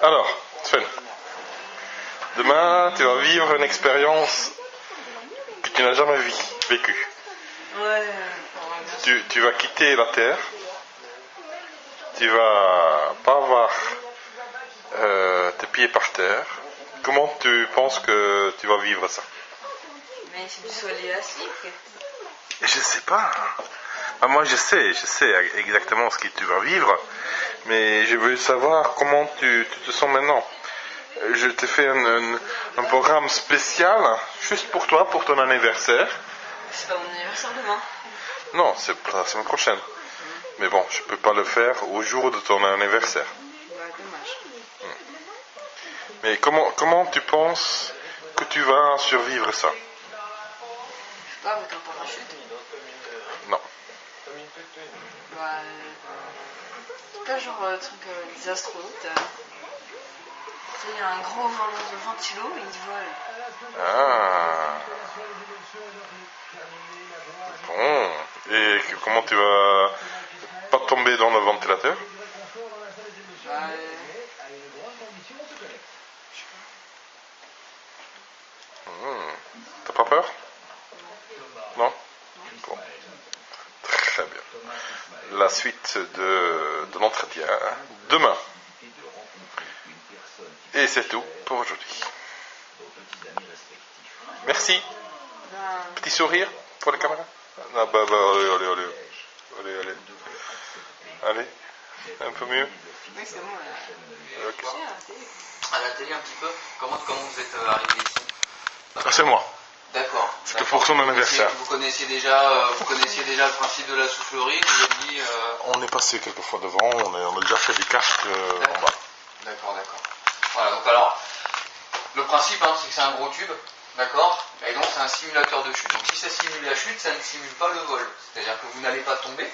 Alors, Sven, demain tu vas vivre une expérience que tu n'as jamais vécue. Ouais. Tu vas quitter la Terre, tu vas pas avoir tes pieds par terre. Comment tu penses que tu vas vivre ça? Mais c'est du sol élastique. Je sais pas. Ah, moi je sais exactement ce que tu vas vivre, mais je veux savoir comment tu te sens maintenant. Je t'ai fait un programme spécial, juste pour toi, pour ton anniversaire. C'est pas mon anniversaire demain. Non, c'est pour la semaine prochaine. Mais bon, je peux pas le faire au jour de ton anniversaire. Bah, dommage. Mais comment tu penses que tu vas survivre ça? Je sais pas, avec un parachute. Non. Bah, c'est pas genre truc des astronautes. Tu sais, il y a un gros ventilo et ils volent. Ah. Bon. Et comment tu vas pas tomber dans le ventilateur? Bah, T'as pas peur? Non? Bon. Très bien. La suite de l'entretien demain. Et c'est tout pour aujourd'hui. Merci. Petit sourire pour la caméra. Ah, allez. Allez, un peu mieux. oui, c'est bon. Ok. À la télé un petit peu. Comment vous êtes arrivé ici? Ah, c'est moi. D'accord. C'était pour son anniversaire. Vous connaissiez déjà le principe de la soufflerie. Vous avez dit. On est passé quelques fois devant. On a déjà fait des cartes en bas. D'accord. Voilà. Donc alors, le principe, c'est que c'est un gros tube, d'accord. Et donc c'est un simulateur de chute. Donc si ça simule la chute, ça ne simule pas le vol. C'est-à-dire que vous n'allez pas tomber,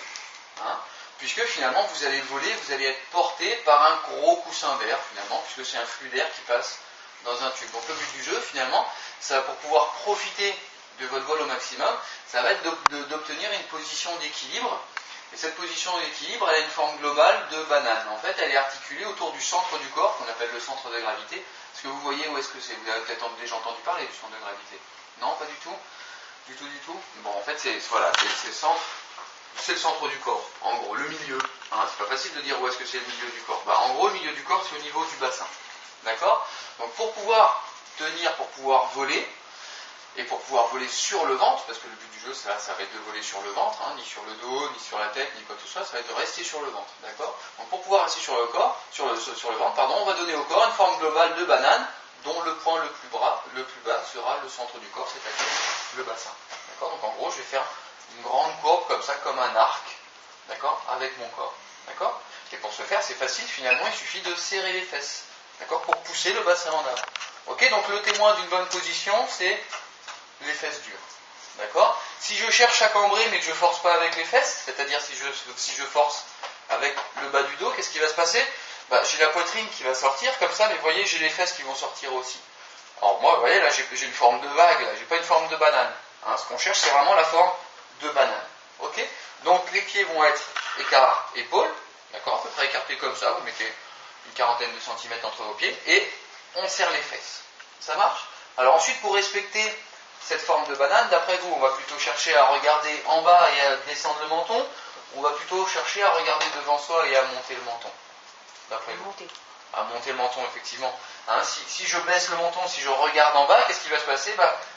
puisque finalement vous allez voler, vous allez être porté par un gros coussin d'air finalement, puisque c'est un flux d'air qui passe dans un tube. Donc le but du jeu finalement, ça va pour pouvoir profiter de votre vol au maximum, ça va être d'obtenir une position d'équilibre. Et cette position d'équilibre, elle a une forme globale de banane. En fait, elle est articulée autour du centre du corps, qu'on appelle le centre de gravité. Est-ce que vous voyez où est-ce que c'est? Vous avez peut-être déjà entendu parler du centre de gravité. Non, pas du tout? Du tout? Bon, en fait, c'est le centre du corps, en gros, le milieu. C'est pas facile de dire où est-ce que c'est le milieu du corps. En gros, le milieu du corps, c'est au niveau du bassin. D'accord? Donc, pour pouvoir tenir, pour pouvoir voler, et pour pouvoir voler sur le ventre, parce que le but du jeu, ça va être de voler sur le ventre, ni sur le dos, ni sur la tête, ni quoi que ce soit, ça va être de rester sur le ventre, d'accord? Donc pour pouvoir rester sur le ventre, on va donner au corps une forme globale de banane, dont le point le plus bas sera le centre du corps, c'est-à-dire le bassin, d'accord? Donc en gros, je vais faire une grande courbe comme ça, comme un arc, d'accord? Avec mon corps, d'accord? Et pour ce faire, c'est facile, finalement, il suffit de serrer les fesses, d'accord? Pour pousser le bassin en avant. Ok, donc le témoin d'une bonne position, c'est les fesses dures. D'accord? Si je cherche à cambrer mais que je ne force pas avec les fesses, c'est-à-dire si je force avec le bas du dos, qu'est-ce qui va se passer? J'ai la poitrine qui va sortir comme ça, mais vous voyez, j'ai les fesses qui vont sortir aussi. Alors moi, vous voyez, là, j'ai une forme de vague, là, j'ai pas une forme de banane. Ce qu'on cherche, c'est vraiment la forme de banane. Ok? Donc les pieds vont être écart épaules, d'accord? À peu près écartés comme ça, vous mettez une quarantaine de centimètres entre vos pieds, et on serre les fesses. Ça marche? Alors ensuite, pour respecter cette forme de banane, d'après vous, on va plutôt chercher à regarder en bas et à descendre le menton, on va plutôt chercher à regarder devant soi et à monter le menton. D'après vous. À monter le menton, effectivement. Si je baisse le menton, si je regarde en bas, qu'est-ce qui va se passer?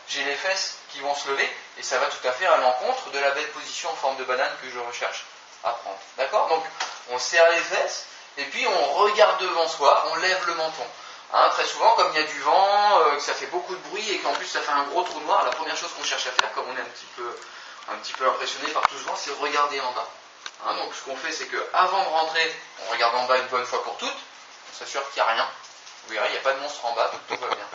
J'ai les fesses qui vont se lever, et ça va tout à fait à l'encontre de la belle position en forme de banane que je recherche à prendre. D'accord? Donc, on serre les fesses, et puis on regarde devant soi, on lève le menton. Très souvent, comme il y a du vent, que ça fait beaucoup de bruit et qu'en plus ça fait un gros trou noir, la première chose qu'on cherche à faire, comme on est un petit peu impressionné par tout ce vent, c'est regarder en bas. Donc ce qu'on fait, c'est qu'avant de rentrer, on regarde en bas une bonne fois pour toutes, on s'assure qu'il n'y a rien. Vous verrez, il n'y a pas de monstre en bas, tout va bien.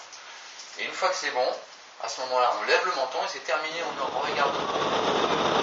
Et une fois que c'est bon, à ce moment-là, on lève le menton et c'est terminé, on ne regarde pas.